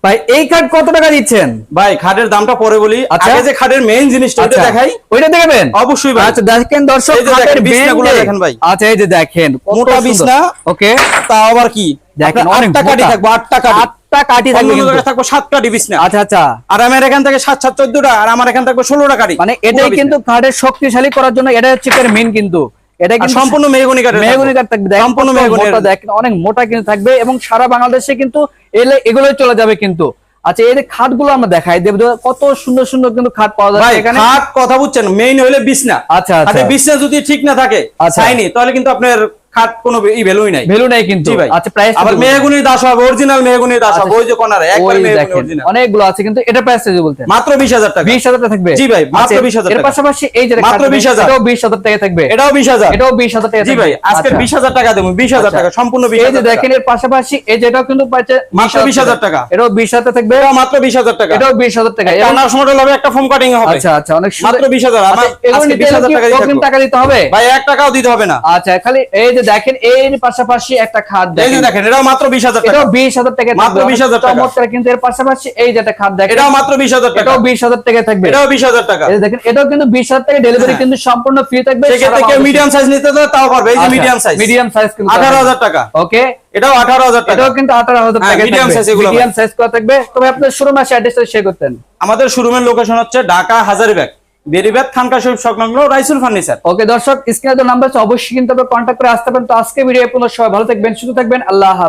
ভাই এই খাট কত টাকা দিচ্ছেন? ভাই খাটের দামটা পরে বলি, আগে যে খাটের মেইন জিনিসটা ওটা দেখাই। ওইটা দেখাবেন অবশ্যই ভাই। আচ্ছা দেখেন দর্শক, এই যে দেখেন বিছনাগুলো দেখেন ভাই। আচ্ছা এই যে দেখেন মোটা বিছনা। ওকে, তাও আবার কি দেখেন অনেক 8টা কাঠি থাকবে, 8টা কাঠি। 8টা কাঠি থাকবে, অন্য জায়গায় থাকবে 7 কাঠি বিছনা। আচ্ছা আচ্ছা, আর আমার এখান থেকে 7 7 14টা, আর আমার এখান থেকে 16টা কাঠি। মানে এটাই কিন্তু খাটের শক্তিশালী করার জন্য এটা হচ্ছে মেইন, কিন্তু এটা কিন্তু সম্পূর্ণ মেহগনি কাঠের, মেহগনি কাঠ থাকবে, সম্পূর্ণ মেহগনি। দেখেন অনেক মোটা কিন্তু থাকবে এবং সারা বাংলাদেশে কিন্তু এগুলোই চলে যাবে কিন্তু। আচ্ছা এই যে খাটগুলো আমরা দেখাই দেব, কত সুন্দর সুন্দর কিন্তু খাট পাওয়া যায় এখানে। খাট কথা বুঝছেন, মেইন হইলে বিছনা। আচ্ছা আচ্ছা, বিছনা যদি ঠিক না থাকে চাইনি, তাহলে কিন্তু আপনার খাট কোনো ভ্যালুই নাই, ভ্যালু নাই কিন্তু। আচ্ছা প্রাইস আবার মেহগনির দাস হবে, অরিজিনাল মেহগনির দাস হবে, ওই যে কোনারে একবারে মেহগনি অরিজিনাল অনেকগুলো আছে কিন্তু। এটা প্রাইস যদি বলতেন মাত্র 20000 টাকা। 20000 টাকা থাকবে? জি ভাই, মাত্র 20000 এর টাকা। পাশাপাশি এই যে মাত্র 20000, এটাও 20000 টাকা থাকবে, এটাও 20000, এটাও 20000 টাকা জি ভাই। আজকে 20000 টাকা দেব, 20000 টাকা সম্পূর্ণ 20000 এই যে দেখেন এর পাশাপাশি এই যেটাও কিন্তু পাচ্ছে মাত্র 20000 টাকা, এটাও 20000 থাকবে, এটাও মাত্র 20000 টাকা, এটাও 20000 টাকা। এটা নাশ মডেল হবে, একটা ফোম কাটিং হবে। আচ্ছা আচ্ছা, অনেক মাত্র 20000। আমার আজকে 20000 টাকা দিতে হবে, টাকা দিতে হবে ভাই, 1 টাকাও দিতে হবে না। আচ্ছা খালি এই যে দেখেন এর পাশাপাশি একটা খাট এই যে দেখেন, এটাও মাত্র 20000 টাকা, এটাও 20000 টাকা মাত্র 20000 টাকা। চমৎকার, কিন্তু এর পাশাপাশি এই যে একটা খাট দেখেন, এটাও মাত্র 20000 টাকা, এটাও 20000 টাকা থাকবে, এটাও 20000 টাকা। এই যে দেখেন এটাও কিন্তু 20000 টাকা, ডেলিভারি কিন্তু সম্পূর্ণ ফ্রি থাকবে। সেক্ষেত্রে কেউ মিডিয়াম সাইজ নিতে চায় তাও পারবে, এই যে মিডিয়াম সাইজ, মিডিয়াম সাইজ কিন্তু 18000 টাকা। ওকে, এটাও 18000 টাকা, এটাও কিন্তু 18000 টাকা মিডিয়াম সাইজ, এগুলো মিডিয়াম সাইজ করা থাকবে। তবে আপনার শোরুম আসে অ্যাড্রেসটা শেয়ার করতেন। আমাদের শোরুমের লোকেশন হচ্ছে ঢাকা হাজারীবাগ, বেরিবাগ, খানকা শরীফ সংলগ্ন রাইসুল ফার্নিচার। ওকে দর্শক, স্ক্রিনে তো নাম্বার আছে, অবশ্যই কিন্তু আপনারা কন্টাক্ট করে আসতে পারেন। তো আজকে ভিডিও পর্যন্ত, সবাই ভালো থাকবেন, সুস্থ থাকবেন, আল্লাহ হাফেজ।